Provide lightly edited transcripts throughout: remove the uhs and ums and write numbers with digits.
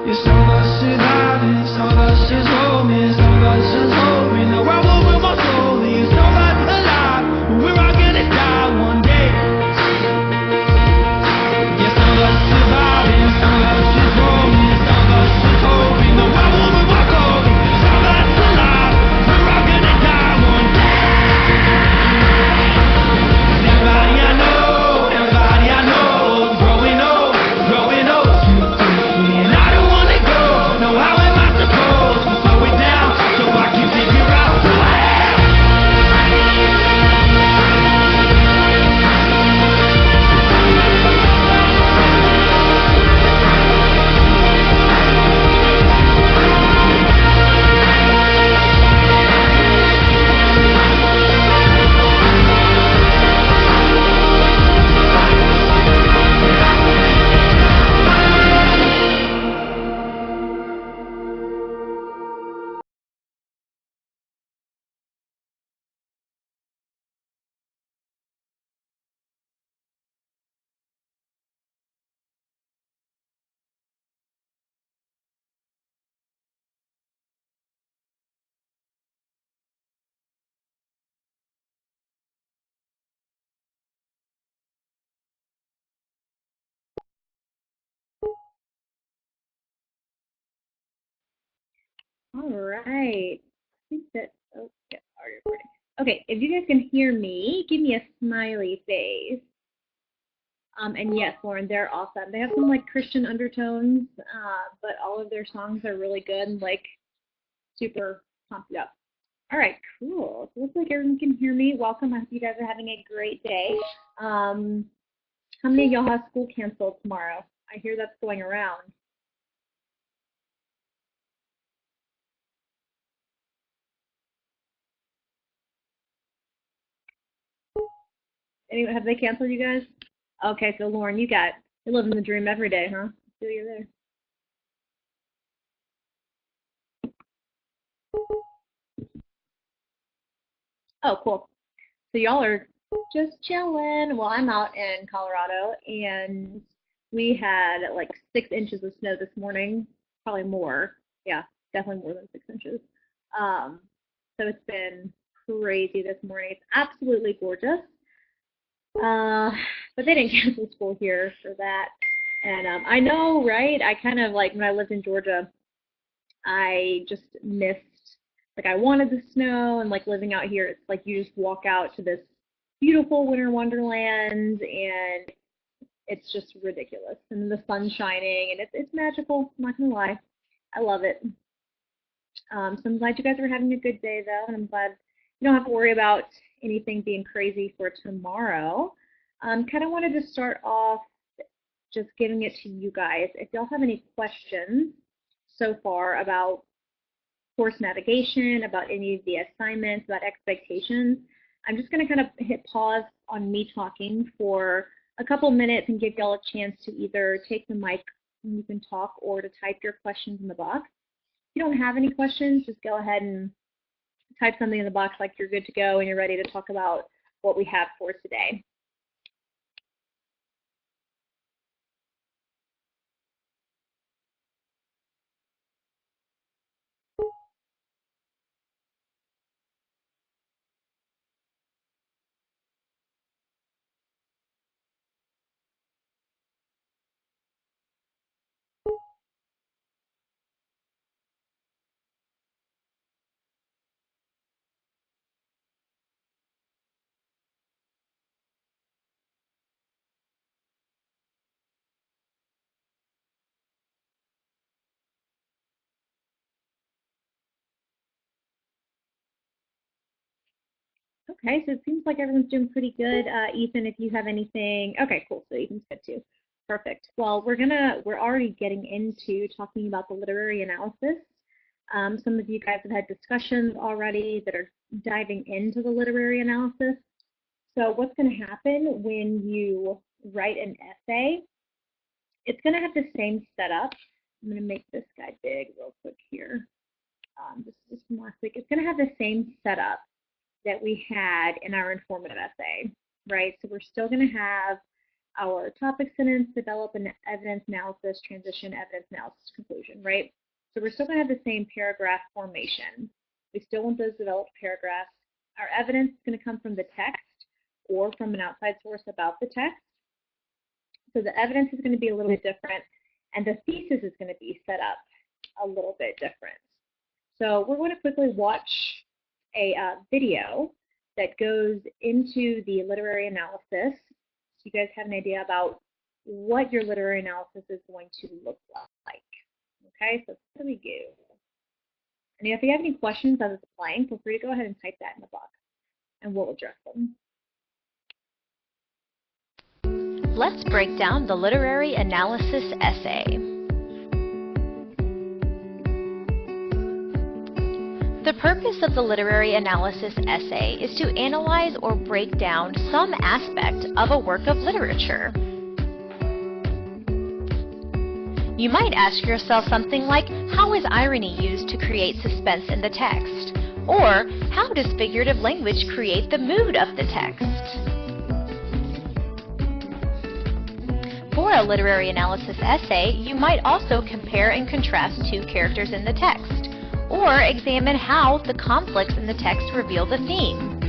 Yes, some of us surviving, some of us just hoping, some of us just hoping. The world will move on slowly, some of us alive, but we're all gonna die one day. Yes, some of us surviving, some of us just hoping, some of us just hoping. The world will move on slowly, some of us alive, we're all gonna die one day. Everybody I know, growing old too quickly, and I don't wanna go. No, how am I supposed to slow it down so I can figure out who I am? All right. I think that, oh, yeah, already recording. Okay, if you guys can hear me, give me a smiley face. And yes, Lauren, they're awesome. They have some like Christian undertones, but all of their songs are really good and like super pumped up. All right, cool. So looks like everyone can hear me. Welcome. I hope you guys are having a great day. How many of y'all have school canceled tomorrow? I hear that's going around. Anyway, have they canceled you guys? Okay, so Lauren, you're living the dream every day, huh? Feel you're there. Oh, cool. So y'all are just chilling. Well, I'm out in Colorado, and we had like 6 inches of snow this morning, probably more. Yeah, definitely more than 6 inches. So it's been crazy this morning. It's absolutely gorgeous. But they didn't cancel school here for that. And I know, right? I kind of like when I lived in Georgia, I just missed, like I wanted the snow, and like living out here, it's like you just walk out to this beautiful winter wonderland, and it's just ridiculous. And the sun's shining, and it's magical. I'm not gonna lie, I love it. So I'm glad you guys are having a good day though, and I'm glad you don't have to worry about anything being crazy for tomorrow. Kind of wanted to start off just giving it to you guys. If y'all have any questions so far about course navigation, about any of the assignments, about expectations, I'm just going to kind of hit pause on me talking for a couple minutes and give y'all a chance to either take the mic and you can talk, or to type your questions in the box. If you don't have any questions, just go ahead and type something in the box like you're good to go and you're ready to talk about what we have for today. Okay, so it seems like everyone's doing pretty good. Ethan, if you have anything, okay, cool. So Ethan's good too. Perfect. Well, we're already getting into talking about the literary analysis. Some of you guys have had discussions already that are diving into the literary analysis. So what's going to happen when you write an essay? It's going to have the same setup. I'm going to make this guy big real quick here. This is from last week. It's going to have the same setup that we had in our informative essay, right? So we're still going to have our topic sentence, develop an evidence analysis, transition, evidence analysis, conclusion, right? So we're still going to have the same paragraph formation. We still want those developed paragraphs. Our evidence is going to come from the text or from an outside source about the text. So the evidence is going to be a little bit different, and the thesis is going to be set up a little bit different. So we're going to quickly watch a video that goes into the literary analysis, so you guys have an idea about what your literary analysis is going to look like. Okay, so here we go. And if you have any questions as it's playing, feel free to go ahead and type that in the box, and we'll address them. Let's break down the literary analysis essay. The purpose of the literary analysis essay is to analyze or break down some aspect of a work of literature. You might ask yourself something like, how is irony used to create suspense in the text? Or, how does figurative language create the mood of the text? For a literary analysis essay, you might also compare and contrast two characters in the text, or examine how the conflicts in the text reveal the theme.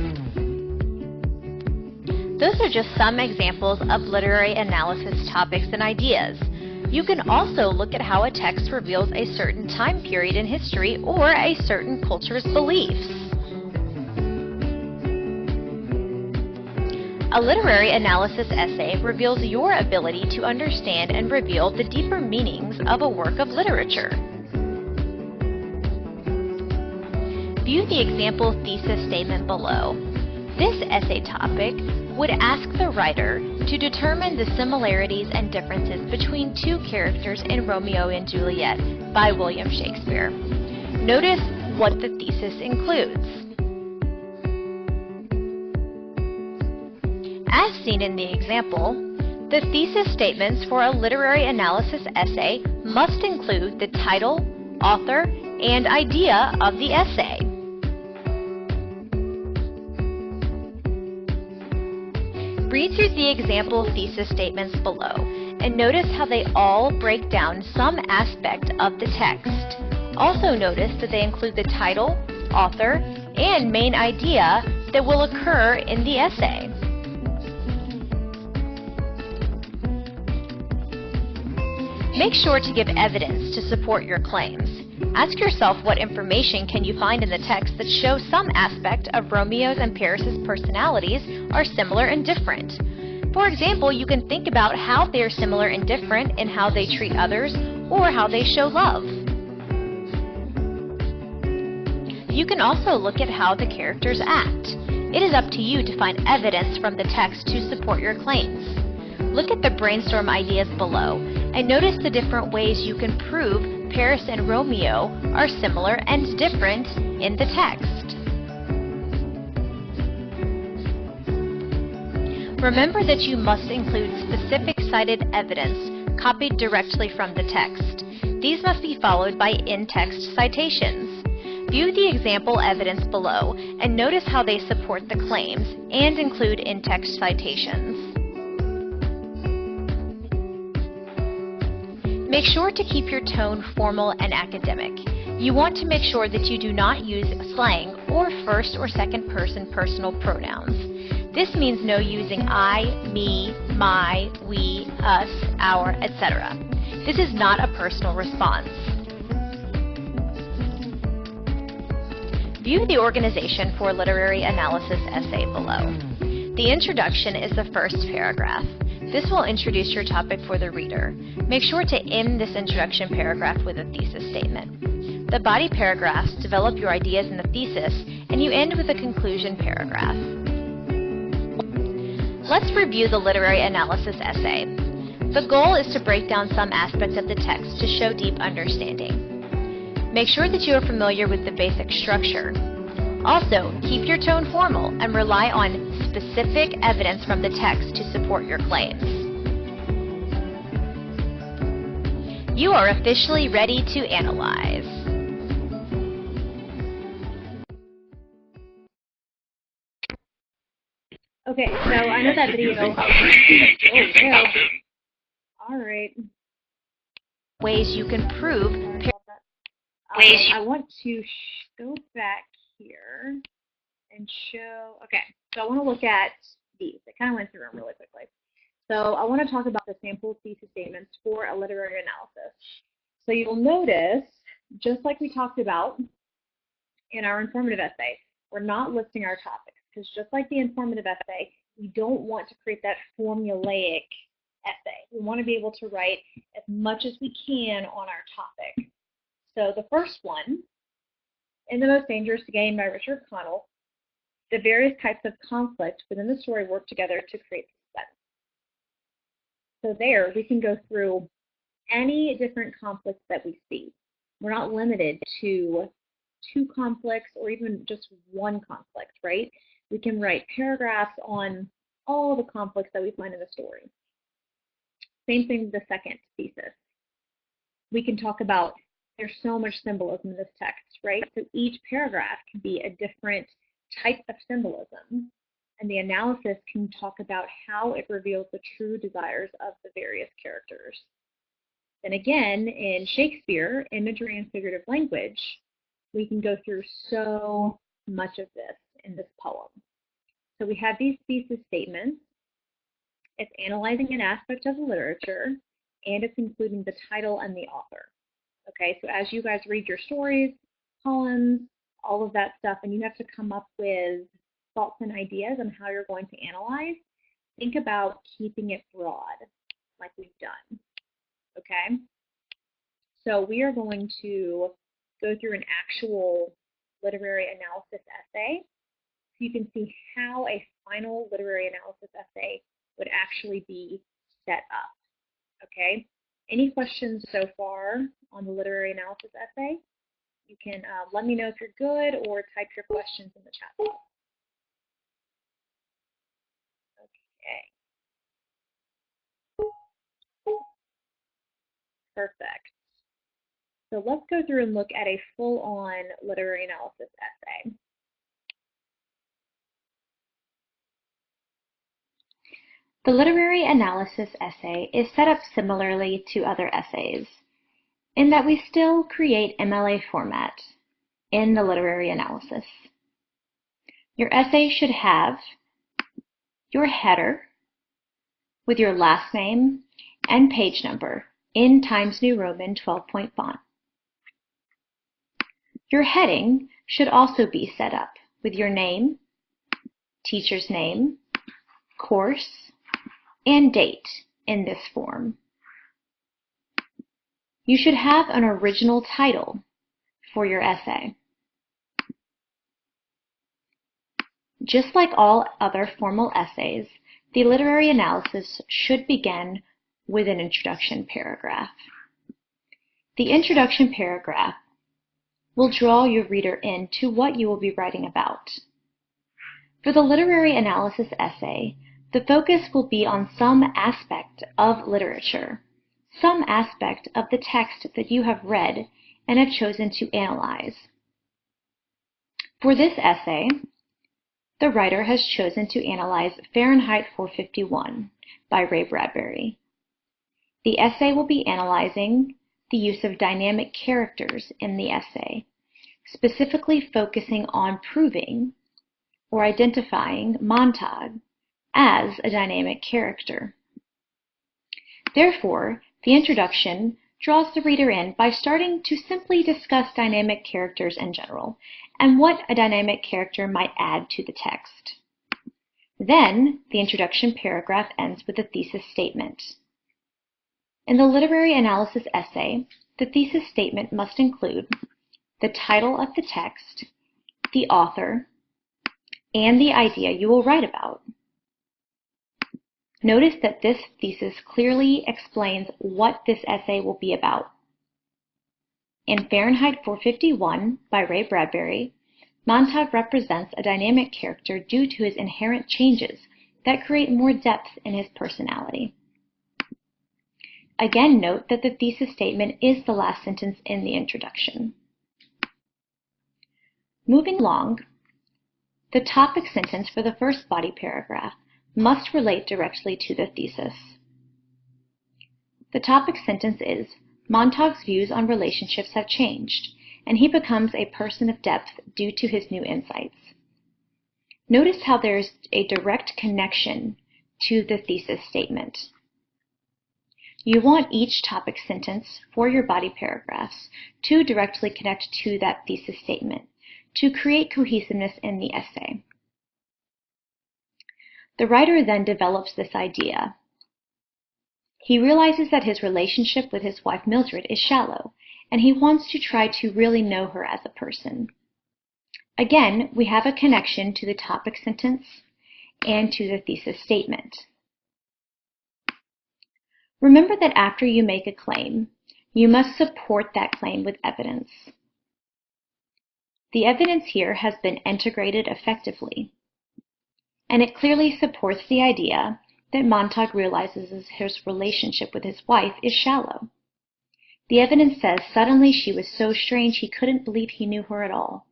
Those are just some examples of literary analysis topics and ideas. You can also look at how a text reveals a certain time period in history or a certain culture's beliefs. A literary analysis essay reveals your ability to understand and reveal the deeper meanings of a work of literature. View the example thesis statement below. This essay topic would ask the writer to determine the similarities and differences between two characters in Romeo and Juliet by William Shakespeare. Notice what the thesis includes. As seen in the example, the thesis statements for a literary analysis essay must include the title, author, and idea of the essay. Read through the example thesis statements below and notice how they all break down some aspect of the text. Also notice that they include the title, author, and main idea that will occur in the essay. Make sure to give evidence to support your claims. Ask yourself what information can you find in the text that shows some aspect of Romeo's and Paris's personalities are similar and different. For example, you can think about how they are similar and different in how they treat others or how they show love. You can also look at how the characters act. It is up to you to find evidence from the text to support your claims. Look at the brainstorm ideas below and notice the different ways you can prove Paris and Romeo are similar and different in the text. Remember that you must include specific cited evidence copied directly from the text. These must be followed by in-text citations. View the example evidence below and notice how they support the claims and include in-text citations. Make sure to keep your tone formal and academic. You want to make sure that you do not use slang or first or second person personal pronouns. This means no using I, me, my, we, us, our, etc. This is not a personal response. View the organization for a literary analysis essay below. The introduction is the first paragraph. This will introduce your topic for the reader. Make sure to end this introduction paragraph with a thesis statement. The body paragraphs develop your ideas in the thesis, and you end with a conclusion paragraph. Let's review the literary analysis essay. The goal is to break down some aspects of the text to show deep understanding. Make sure that you are familiar with the basic structure. Also, keep your tone formal and rely on specific evidence from the text to support your claims. You are officially ready to analyze. Okay, so I know that video. Oh, no. All right. Ways you can prove I want to go back here and show. Okay, so I want to look at these. I kind of went through them really quickly. So I want to talk about the sample thesis statements for a literary analysis. So you'll notice, just like we talked about in our informative essay, we're not listing our topics because just like the informative essay, we don't want to create that formulaic essay. We want to be able to write as much as we can on our topic. So the first one, In the Most Dangerous Game by Richard Connell, the various types of conflict within the story work together to create suspense. So there, we can go through any different conflicts that we see. We're not limited to 2 conflicts or even just 1 conflict, right? We can write paragraphs on all the conflicts that we find in the story. Same thing with the second thesis. We can talk about, there's so much symbolism in this text, right? So each paragraph can be a different type of symbolism, and the analysis can talk about how it reveals the true desires of the various characters. Then again, in Shakespeare, imagery and figurative language, we can go through so much of this in this poem. So we have these thesis statements. It's analyzing an aspect of the literature, and it's including the title and the author. Okay, so as you guys read your stories, poems, all of that stuff, and you have to come up with thoughts and ideas on how you're going to analyze, think about keeping it broad, like we've done. Okay, so we are going to go through an actual literary analysis essay so you can see how a final literary analysis essay would actually be set up. Okay, any questions so far on the literary analysis essay? You can let me know if you're good or type your questions in the chat box. Okay. Perfect. So let's go through and look at a full-on literary analysis essay. The literary analysis essay is set up similarly to other essays, in that we still create MLA format in the literary analysis. Your essay should have your header with your last name and page number in Times New Roman 12-point font. Your heading should also be set up with your name, teacher's name, course, and date in this form. You should have an original title for your essay. Just like all other formal essays, the literary analysis should begin with an introduction paragraph. The introduction paragraph will draw your reader into what you will be writing about. For the literary analysis essay, the focus will be on some aspect of literature, some aspect of the text that you have read and have chosen to analyze. For this essay, the writer has chosen to analyze Fahrenheit 451 by Ray Bradbury. The essay will be analyzing the use of dynamic characters in the essay, specifically focusing on proving or identifying Montague as a dynamic character. Therefore, the introduction draws the reader in by starting to simply discuss dynamic characters in general and what a dynamic character might add to the text. Then, the introduction paragraph ends with a thesis statement. In the literary analysis essay, the thesis statement must include the title of the text, the author, and the idea you will write about. Notice that this thesis clearly explains what this essay will be about. In Fahrenheit 451 by Ray Bradbury, Montague represents a dynamic character due to his inherent changes that create more depth in his personality. Again, note that the thesis statement is the last sentence in the introduction. Moving along, the topic sentence for the first body paragraph must relate directly to the thesis. The topic sentence is, Montag's views on relationships have changed, and he becomes a person of depth due to his new insights. Notice how there is a direct connection to the thesis statement. You want each topic sentence for your body paragraphs to directly connect to that thesis statement to create cohesiveness in the essay. The writer then develops this idea. He realizes that his relationship with his wife Mildred is shallow, and he wants to try to really know her as a person. Again, we have a connection to the topic sentence and to the thesis statement. Remember that after you make a claim, you must support that claim with evidence. The evidence here has been integrated effectively, and it clearly supports the idea that Montag realizes his relationship with his wife is shallow. The evidence says suddenly she was so strange he couldn't believe he knew her at all.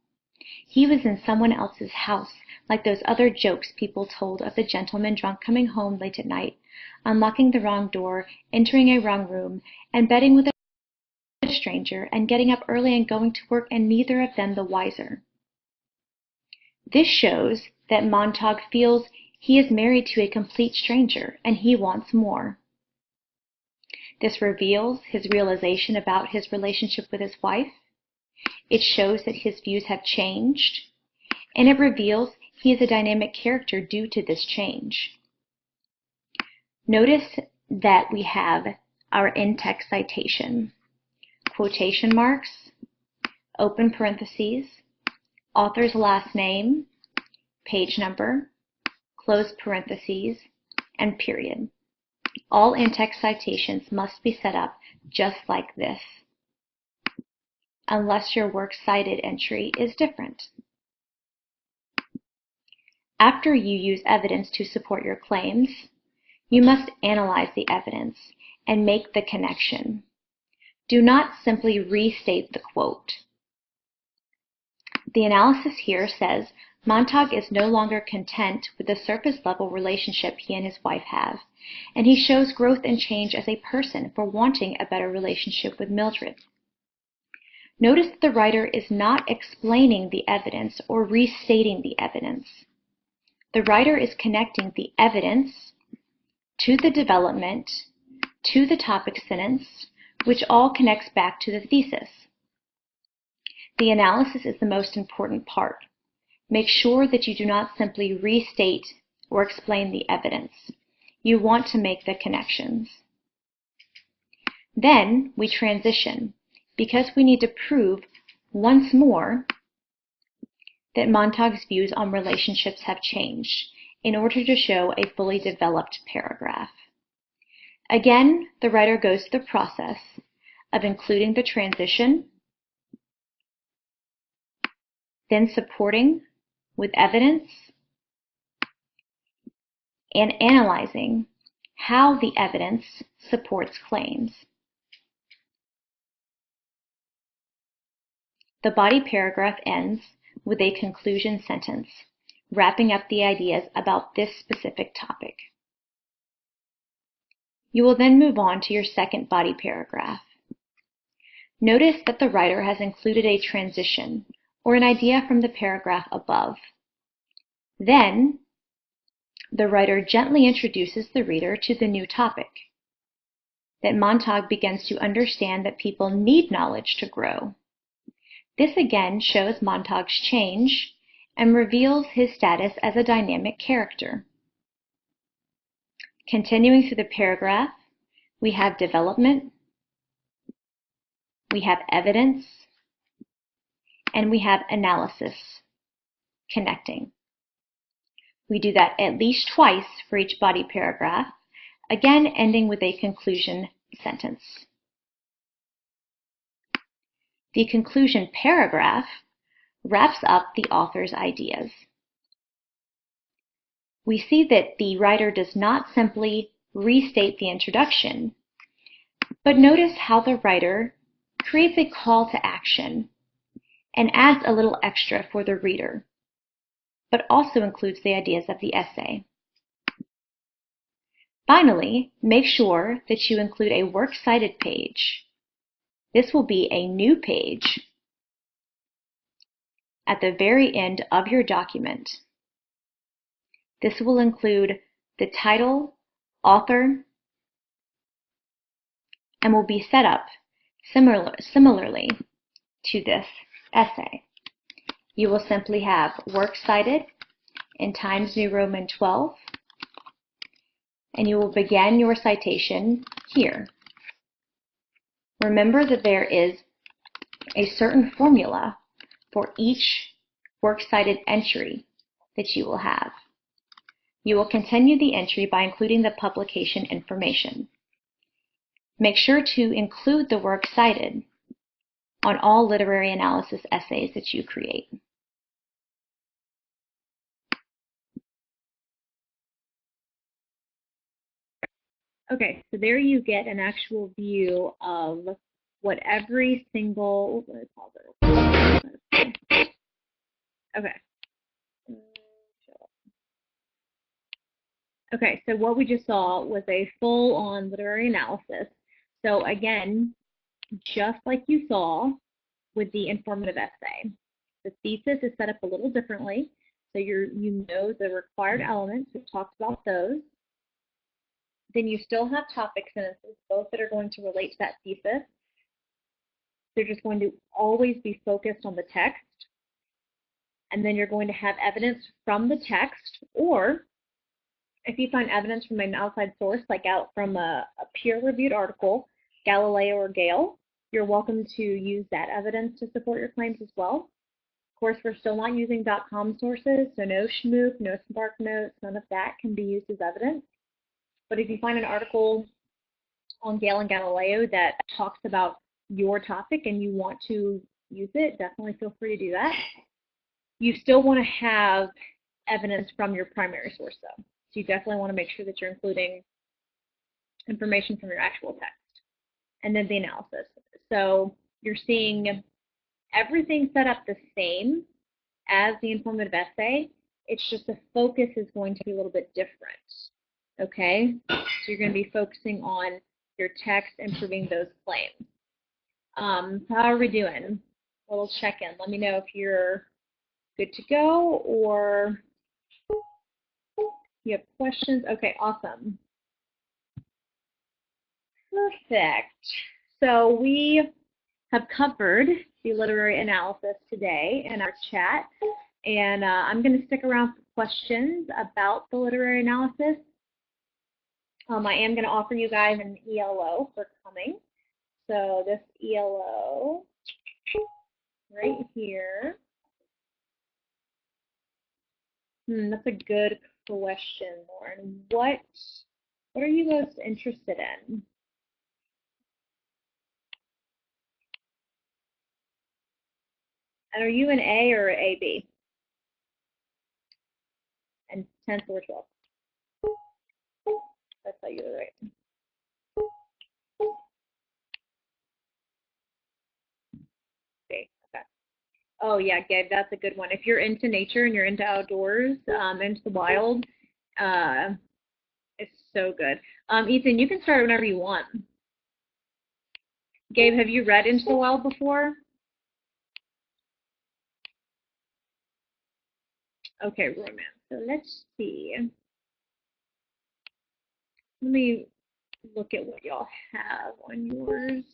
He was in someone else's house, like those other jokes people told of the gentleman drunk coming home late at night, unlocking the wrong door, entering a wrong room, and betting with a stranger, and getting up early and going to work, and neither of them the wiser. This shows that Montag feels he is married to a complete stranger, and he wants more. This reveals his realization about his relationship with his wife. It shows that his views have changed, and it reveals he is a dynamic character due to this change. Notice that we have our in-text citation, quotation marks, open parentheses, author's last name, page number, close parentheses, and period. All in-text citations must be set up just like this, unless your works cited entry is different. After you use evidence to support your claims, you must analyze the evidence and make the connection. Do not simply restate the quote. The analysis here says Montag is no longer content with the surface-level relationship he and his wife have, and he shows growth and change as a person for wanting a better relationship with Mildred. Notice that the writer is not explaining the evidence or restating the evidence. The writer is connecting the evidence to the development, to the topic sentence, which all connects back to the thesis. The analysis is the most important part. Make sure that you do not simply restate or explain the evidence. You want to make the connections. Then we transition, because we need to prove once more that Montag's views on relationships have changed in order to show a fully developed paragraph. Again, the writer goes through the process of including the transition, then supporting with evidence, and analyzing how the evidence supports claims. The body paragraph ends with a conclusion sentence, wrapping up the ideas about this specific topic. You will then move on to your second body paragraph. Notice that the writer has included a transition, or an idea from the paragraph above. Then, the writer gently introduces the reader to the new topic, that Montag begins to understand that people need knowledge to grow. This again shows Montag's change and reveals his status as a dynamic character. Continuing through the paragraph, we have development, we have evidence, and we have analysis, connecting. We do that at least twice for each body paragraph, again ending with a conclusion sentence. The conclusion paragraph wraps up the author's ideas. We see that the writer does not simply restate the introduction, but notice how the writer creates a call to action and adds a little extra for the reader, but also includes the ideas of the essay. Finally, make sure that you include a Works Cited page. This will be a new page at the very end of your document. This will include the title, author, and will be set up similarly to this essay. You will simply have Works Cited in Times New Roman 12, and you will begin your citation here. Remember that there is a certain formula for each Works Cited entry that you will have. You will continue the entry by including the publication information. Make sure to include the works cited on all literary analysis essays that you create. Okay, so there you get an actual view of what every single, let me pause it. Okay. Okay, so what we just saw was a full-on literary analysis. So again, just like you saw with the informative essay, the thesis is set up a little differently. So you know the required elements, we've talked about those. Then you still have topic sentences, both that are going to relate to that thesis. They're just going to always be focused on the text. And then you're going to have evidence from the text, or if you find evidence from an outside source, like out from a peer-reviewed article, Galileo or Gale, you're welcome to use that evidence to support your claims as well. Of course, we're still not using .com sources, so no Schmoop, no SparkNotes, none of that can be used as evidence. But if you find an article on Gale and Galileo that talks about your topic and you want to use it, definitely feel free to do that. You still want to have evidence from your primary source, though. So you definitely want to make sure that you're including information from your actual text. And then the analysis. So you're seeing everything set up the same as the informative essay. It's just the focus is going to be a little bit different. Okay? So you're going to be focusing on your text and proving those claims. So how are we doing? A little check-in. Let me know if you're good to go or you have questions. Okay, awesome. Perfect. So we have covered the literary analysis today in our chat, and I'm going to stick around for questions about the literary analysis. I am going to offer you guys an ELO for coming. So this ELO right here. That's a good question, Lauren. What are you most interested in? And are you an A or an AB? And 10th or 12th? That's how you were right. Okay. Oh yeah, Gabe, that's a good one. If you're into nature and you're into outdoors, into the wild, it's so good. Ethan, you can start whenever you want. Gabe, have you read Into the Wild before? Okay, romance. So let's see. Let me look at what y'all have on yours.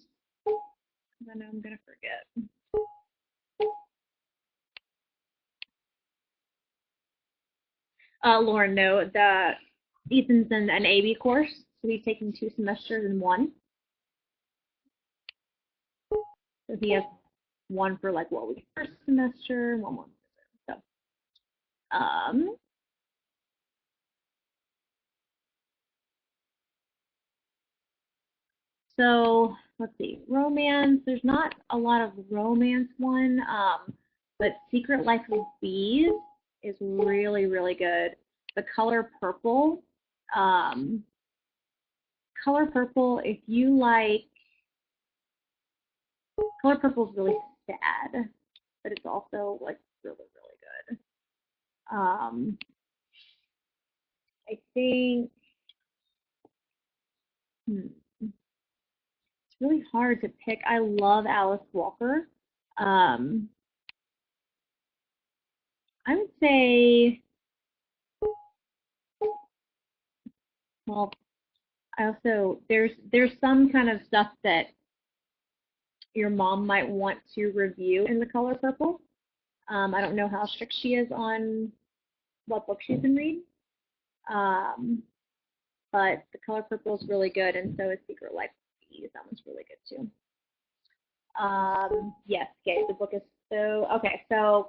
I know I'm gonna forget. Lauren, no, Ethan's in an AB course, so he's taking 2 semesters in one. So he has one for like what we first semester, one more. So, so let's see, romance. There's not a lot of romance one, but Secret Life of Bees is really, really good. The Color Purple. Color Purple, if you like, Color Purple is really sad, but it's also like really, really good. I think Hmm. It's really hard to pick. I love Alice Walker. I would say, well, I also there's some kind of stuff that your mom might want to review in The Color Purple. I don't know how strict she is on what book she can read. But The Color Purple is really good, and so is Secret Life of Bees. That one's really good too. Yes, Gabe, the book is so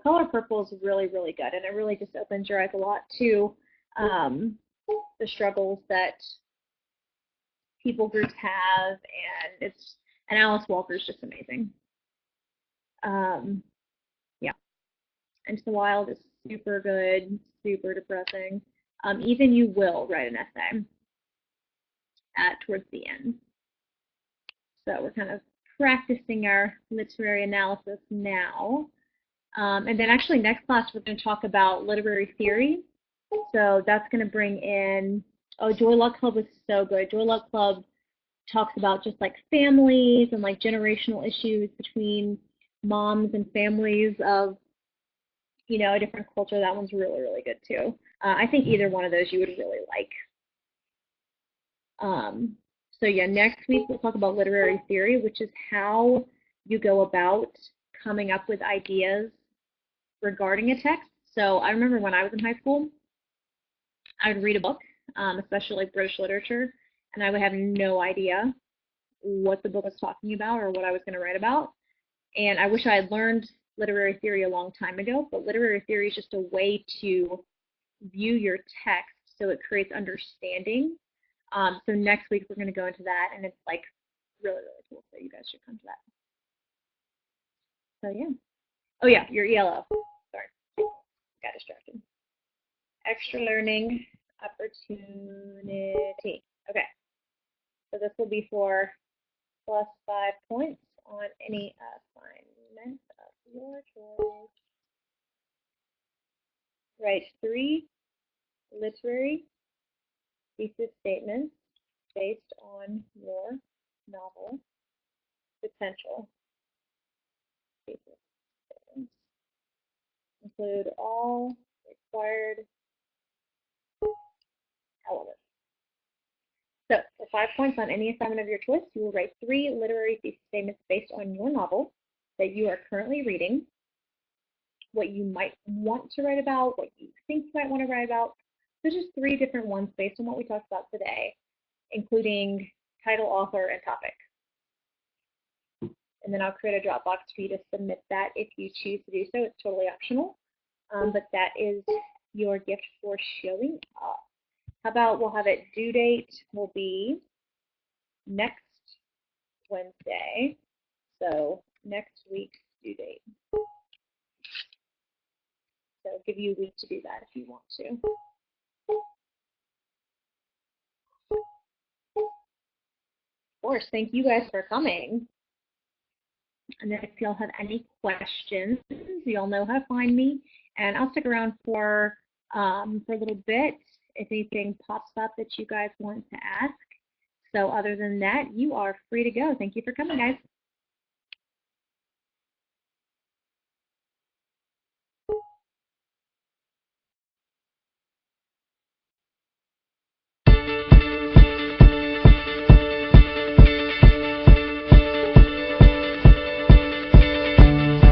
Color Purple is really, really good, and it really just opens your eyes a lot to the struggles that people groups have, and Alice Walker is just amazing. Yeah, Into the Wild is super good, super depressing. Even You Will write an essay towards the end. So we're kind of practicing our literary analysis now. And then actually next class we're going to talk about literary theory. So that's going to bring in, Joy Luck Club was so good. Joy Luck Club talks about just like families and like generational issues between moms and families of, a different culture. That one's really, really good too. I think either one of those you would really like. So yeah, next week we'll talk about literary theory, which is how you go about coming up with ideas regarding a text. So I remember when I was in high school, I would read a book, especially like British literature, and I would have no idea what the book was talking about or what I was going to write about. And I wish I had learned literary theory a long time ago, but literary theory is just a way to view your text so it creates understanding. So next week we're going to go into that, and it's like really, really cool. So you guys should come to that. So yeah. Oh yeah, your ELO. Sorry, got distracted. Extra learning opportunity. Okay. So this will be for +5 points on any assignment of your choice. Write 3 literary thesis statements based on your novel potential thesis statements. Include all required elements. So for 5 points on any assignment of your choice, you will write 3 literary thesis statements based on your novel that you are currently reading, what you might want to write about, what you think you might want to write about. So just 3 different ones based on what we talked about today, including title, author, and topic. And then I'll create a Dropbox for you to submit that if you choose to do so. It's totally optional, but that is your gift for showing up. How about we'll have it due date will be next Wednesday. So next week's due date. So I'll give you a week to do that if you want to. Of course, thank you guys for coming. And then if y'all have any questions, y'all know how to find me. And I'll stick around for a little bit if anything pops up that you guys want to ask. So other than that, you are free to go. Thank you for coming, guys.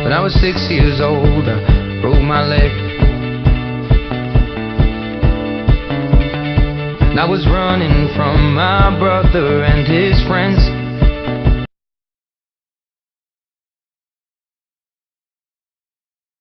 When I was 6 years old, I broke my leg. And I was running from my brother and his friends.